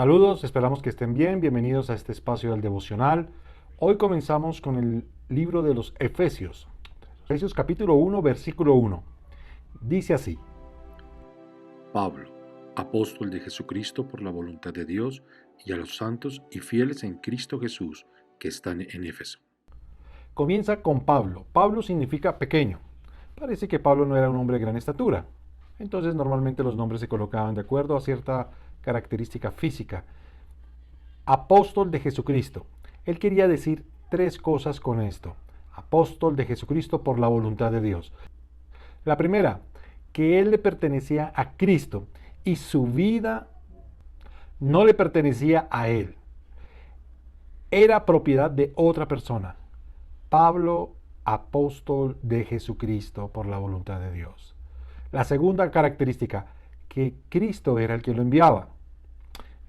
Saludos, esperamos que estén bien. Bienvenidos a este espacio del devocional. Hoy comenzamos con el libro de los Efesios. Efesios capítulo 1, versículo 1. Dice así: Pablo, apóstol de Jesucristo por la voluntad de Dios, y a los santos y fieles en Cristo Jesús que están en Éfeso. Comienza con Pablo. Pablo significa pequeño. Parece que Pablo no era un hombre de gran estatura. Entonces normalmente los nombres se colocaban de acuerdo a cierta característica física. Apóstol de Jesucristo. Él quería decir tres cosas con esto. Apóstol de Jesucristo por la voluntad de Dios. La primera, que él le pertenecía a Cristo y su vida no le pertenecía a él. Era propiedad de otra persona. Pablo, apóstol de Jesucristo por la voluntad de Dios. La segunda característica, que Cristo era el que lo enviaba.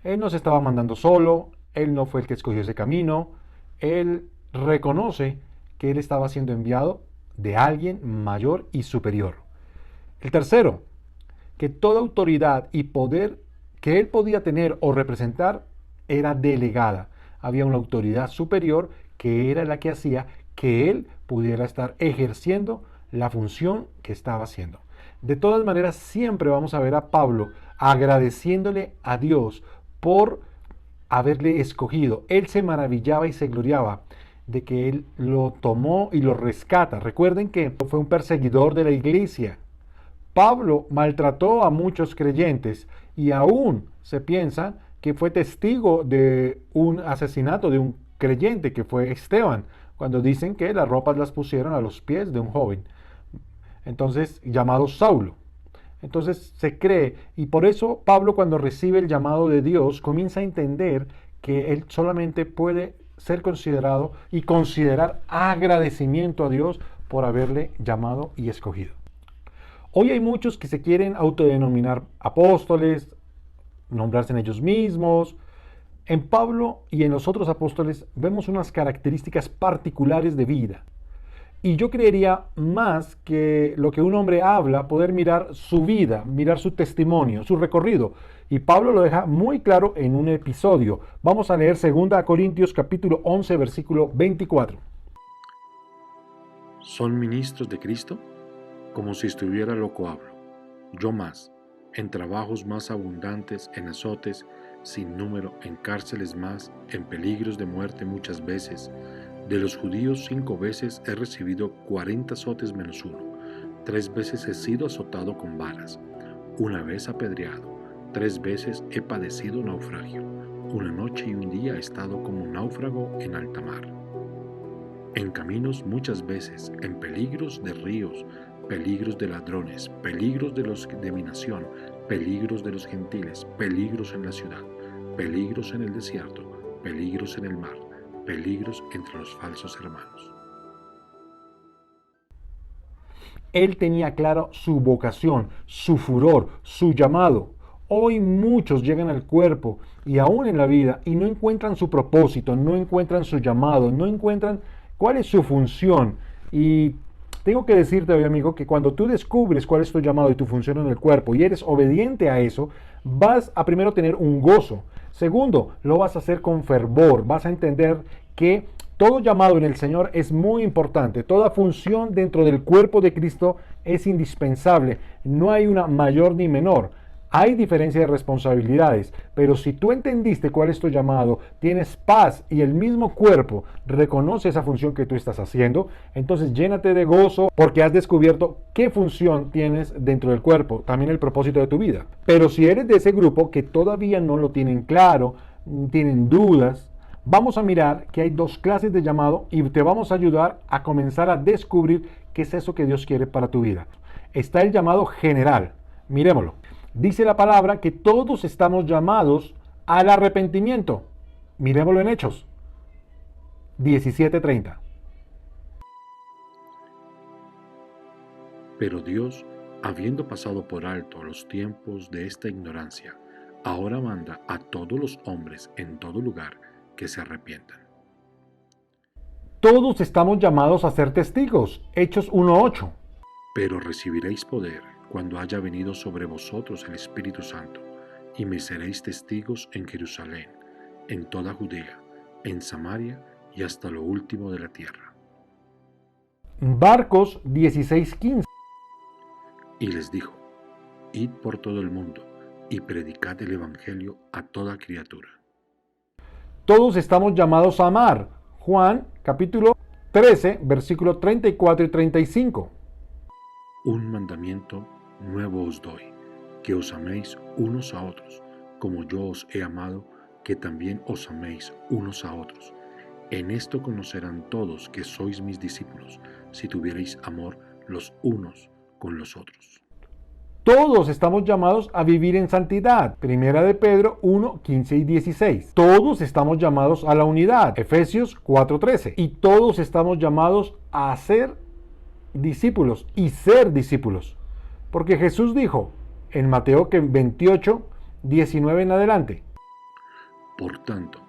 Él no se estaba mandando solo, él no fue el que escogió ese camino, él reconoce que él estaba siendo enviado de alguien mayor y superior. El tercero, que toda autoridad y poder que él podía tener o representar era delegada. Había una autoridad superior que era la que hacía que él pudiera estar ejerciendo la función que estaba haciendo. De todas maneras, siempre vamos a ver a Pablo agradeciéndole a Dios por haberle escogido. Él se maravillaba y se gloriaba de que él lo tomó y lo rescata. Recuerden que fue un perseguidor de la iglesia. Pablo maltrató a muchos creyentes y aún se piensa que fue testigo de un asesinato de un creyente que fue Esteban, cuando dicen que las ropas las pusieron a los pies de un joven, entonces llamado Saulo. Entonces se cree, y por eso Pablo, cuando recibe el llamado de Dios, comienza a entender que él solamente puede ser considerado y considerar agradecimiento a Dios por haberle llamado y escogido. Hoy hay muchos que se quieren autodenominar apóstoles, nombrarse en ellos mismos. En Pablo y en los otros apóstoles vemos unas características particulares de vida. Y yo creería más que lo que un hombre habla, poder mirar su vida, mirar su testimonio, su recorrido. Y Pablo lo deja muy claro en un episodio. Vamos a leer 2 Corintios capítulo 11, versículo 24. ¿Son ministros de Cristo? Como si estuviera loco hablo. Yo más, en trabajos más abundantes, en azotes sin número, en cárceles más, en peligros de muerte muchas veces. De los judíos 5 veces he recibido 40 azotes menos uno. 3 veces he sido azotado con varas. 1 vez apedreado. 3 veces he padecido naufragio. 1 noche y un día he estado como un náufrago en alta mar. En caminos muchas veces, en peligros de ríos, peligros de ladrones, peligros de los de mi nación, peligros de los gentiles, peligros en la ciudad, peligros en el desierto, peligros en el mar, peligros entre los falsos hermanos. Él tenía claro su vocación, su furor, su llamado. Hoy muchos llegan al cuerpo y aún en la vida y no encuentran su propósito, no encuentran su llamado, no encuentran cuál es su función. Y tengo que decirte hoy, amigo, que cuando tú descubres cuál es tu llamado y tu función en el cuerpo y eres obediente a eso, vas a primero tener un gozo. Segundo, lo vas a hacer con fervor. Vas a entender que todo llamado en el Señor es muy importante. Toda función dentro del cuerpo de Cristo es indispensable. No hay una mayor ni menor. Hay diferencia de responsabilidades, pero si tú entendiste cuál es tu llamado, tienes paz y el mismo cuerpo reconoce esa función que tú estás haciendo, entonces llénate de gozo porque has descubierto qué función tienes dentro del cuerpo, también el propósito de tu vida. Pero si eres de ese grupo que todavía no lo tienen claro, tienen dudas, vamos a mirar que hay 2 clases de llamado y te vamos a ayudar a comenzar a descubrir qué es eso que Dios quiere para tu vida. Está el llamado general, miremoslo. Dice la palabra que todos estamos llamados al arrepentimiento. Miremoslo en Hechos 17:30. Pero Dios, habiendo pasado por alto los tiempos de esta ignorancia, ahora manda a todos los hombres en todo lugar que se arrepientan. Todos estamos llamados a ser testigos. Hechos 1:8. Pero recibiréis poder cuando haya venido sobre vosotros el Espíritu Santo, y me seréis testigos en Jerusalén, en toda Judea, en Samaria y hasta lo último de la tierra. Marcos 16:15. Y les dijo, id por todo el mundo y predicad el evangelio a toda criatura. Todos estamos llamados a amar. Juan capítulo 13, versículos 34 y 35. Un mandamiento nuevo os doy, que os améis unos a otros, como yo os he amado, que también os améis unos a otros. En esto conocerán todos que sois mis discípulos, si tuviereis amor los unos con los otros. Todos estamos llamados a vivir en santidad. Primera de Pedro 1, 15 y 16. Todos estamos llamados a la unidad. Efesios 4:13. Y todos estamos llamados a ser discípulos y ser discípulos. Porque Jesús dijo en Mateo 28, 19 en adelante. Por tanto,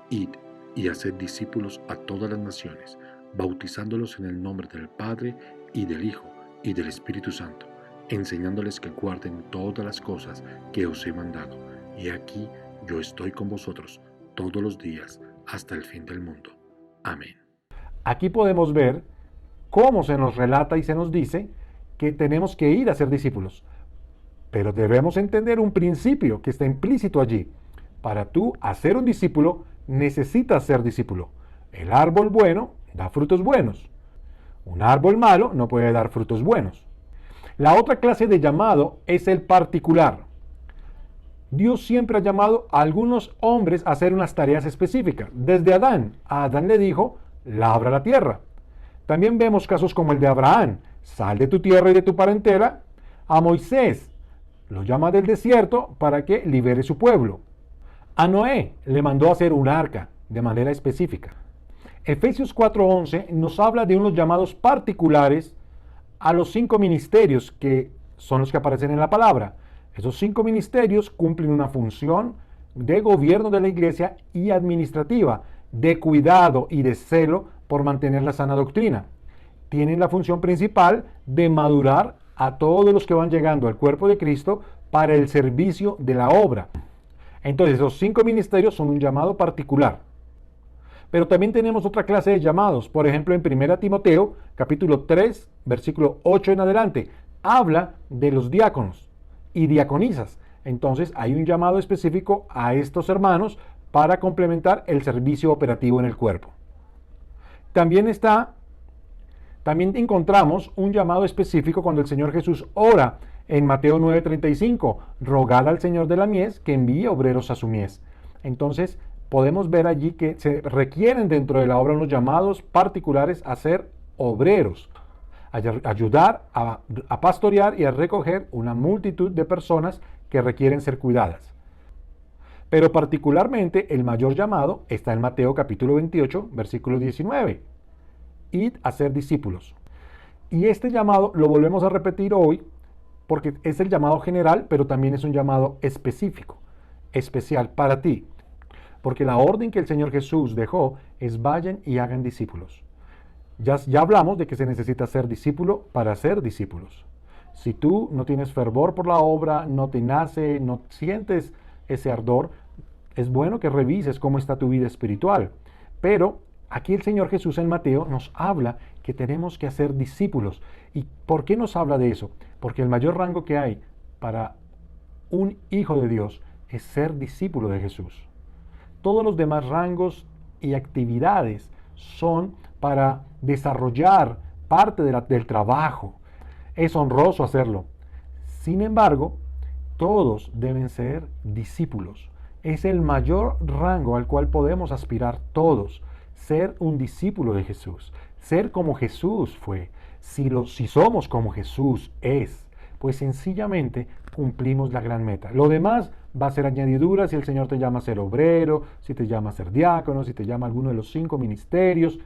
id y haced discípulos a todas las naciones, bautizándolos en el nombre del Padre y del Hijo y del Espíritu Santo, enseñándoles que guarden todas las cosas que os he mandado. Y aquí yo estoy con vosotros todos los días hasta el fin del mundo. Amén. Aquí podemos ver cómo se nos relata y se nos dice que tenemos que ir a ser discípulos. Pero debemos entender un principio que está implícito allí. Para tú hacer un discípulo, necesitas ser discípulo. El árbol bueno da frutos buenos. Un árbol malo no puede dar frutos buenos. La otra clase de llamado es el particular. Dios siempre ha llamado a algunos hombres a hacer unas tareas específicas. Desde Adán, a Adán le dijo, labra la tierra. También vemos casos como el de Abraham, sal de tu tierra y de tu parentela. A Moisés, lo llama del desierto para que libere su pueblo. A Noé le mandó a hacer un arca de manera específica. Efesios 4:11 nos habla de unos llamados particulares a los 5 ministerios que son los que aparecen en la palabra. Esos 5 ministerios cumplen una función de gobierno de la iglesia y administrativa, de cuidado y de celo por mantener la sana doctrina. Tienen la función principal de madurar a todos los que van llegando al cuerpo de Cristo para el servicio de la obra. Entonces, los 5 ministerios son un llamado particular. Pero también tenemos otra clase de llamados. Por ejemplo, en 1 Timoteo, capítulo 3, versículo 8 en adelante, habla de los diáconos y diaconisas. Entonces, hay un llamado específico a estos hermanos para complementar el servicio operativo en el cuerpo. También encontramos un llamado específico cuando el Señor Jesús ora en Mateo 9:35, rogad al Señor de la mies que envíe obreros a su mies. Entonces, podemos ver allí que se requieren dentro de la obra unos llamados particulares a ser obreros, a ayudar a pastorear y a recoger una multitud de personas que requieren ser cuidadas. Pero particularmente el mayor llamado está en Mateo capítulo 28, versículo 19. Id a ser discípulos. Y este llamado lo volvemos a repetir hoy porque es el llamado general, pero también es un llamado específico, especial para ti. Porque la orden que el Señor Jesús dejó es vayan y hagan discípulos. Ya hablamos de que se necesita ser discípulo para ser discípulos. Si tú no tienes fervor por la obra, no te nace, no sientes ese ardor, es bueno que revises cómo está tu vida espiritual. Pero aquí el Señor Jesús en Mateo nos habla que tenemos que hacer discípulos. ¿Y por qué nos habla de eso? Porque el mayor rango que hay para un hijo de Dios es ser discípulo de Jesús. Todos los demás rangos y actividades son para desarrollar parte del trabajo. Es honroso hacerlo. Sin embargo, todos deben ser discípulos. Es el mayor rango al cual podemos aspirar todos. Ser un discípulo de Jesús. Ser como Jesús fue. Si somos como Jesús es, pues sencillamente cumplimos la gran meta. Lo demás va a ser añadidura si el Señor te llama a ser obrero, si te llama a ser diácono, si te llama a alguno de los 5 ministerios.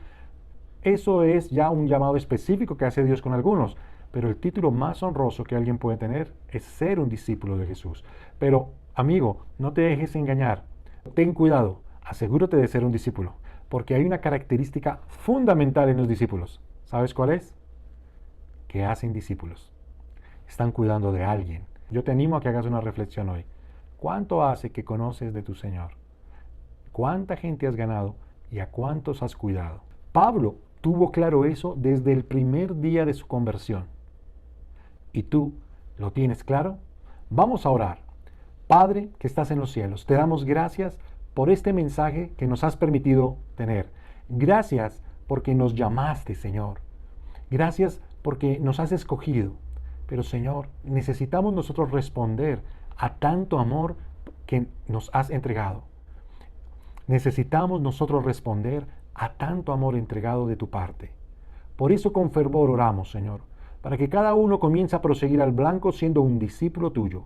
Eso es ya un llamado específico que hace Dios con algunos. Pero el título más honroso que alguien puede tener es ser un discípulo de Jesús. Pero, amigo, no te dejes engañar. Ten cuidado, asegúrate de ser un discípulo, porque hay una característica fundamental en los discípulos. ¿Sabes cuál es? Que hacen discípulos. Están cuidando de alguien. Yo te animo a que hagas una reflexión hoy. ¿Cuánto hace que conoces de tu Señor? ¿Cuánta gente has ganado y a cuántos has cuidado? Pablo tuvo claro eso desde el primer día de su conversión. ¿Y tú lo tienes claro? Vamos a orar. Padre que estás en los cielos, te damos gracias por este mensaje que nos has permitido tener. Gracias porque nos llamaste, Señor. Gracias porque nos has escogido. Pero, Señor, necesitamos nosotros responder a tanto amor que nos has entregado. Necesitamos nosotros responder a tanto amor entregado de tu parte. Por eso con fervor oramos, Señor, para que cada uno comience a proseguir al blanco siendo un discípulo tuyo,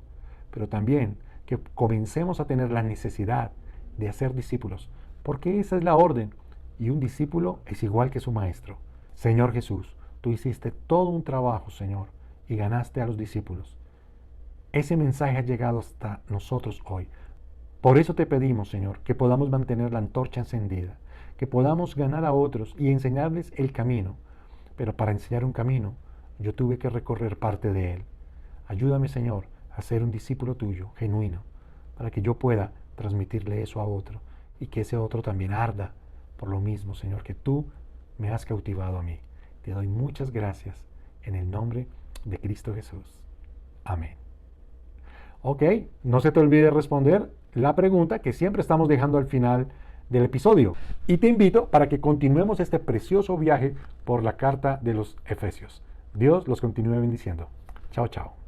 pero también que comencemos a tener la necesidad de hacer discípulos, porque esa es la orden, y un discípulo es igual que su maestro. Señor Jesús, tú hiciste todo un trabajo, Señor, y ganaste a los discípulos. Ese mensaje ha llegado hasta nosotros hoy. Por eso te pedimos, Señor, que podamos mantener la antorcha encendida, que podamos ganar a otros y enseñarles el camino. Pero para enseñar un camino, yo tuve que recorrer parte de él. Ayúdame, Señor, a ser un discípulo tuyo, genuino, para que yo pueda transmitirle eso a otro y que ese otro también arda por lo mismo, Señor, que tú me has cautivado a mí. Te doy muchas gracias en el nombre de Cristo Jesús. Amén. Ok, no se te olvide responder la pregunta que siempre estamos dejando al final del episodio. Y te invito para que continuemos este precioso viaje por la carta de los Efesios. Dios los continúe bendiciendo. Chao, chao.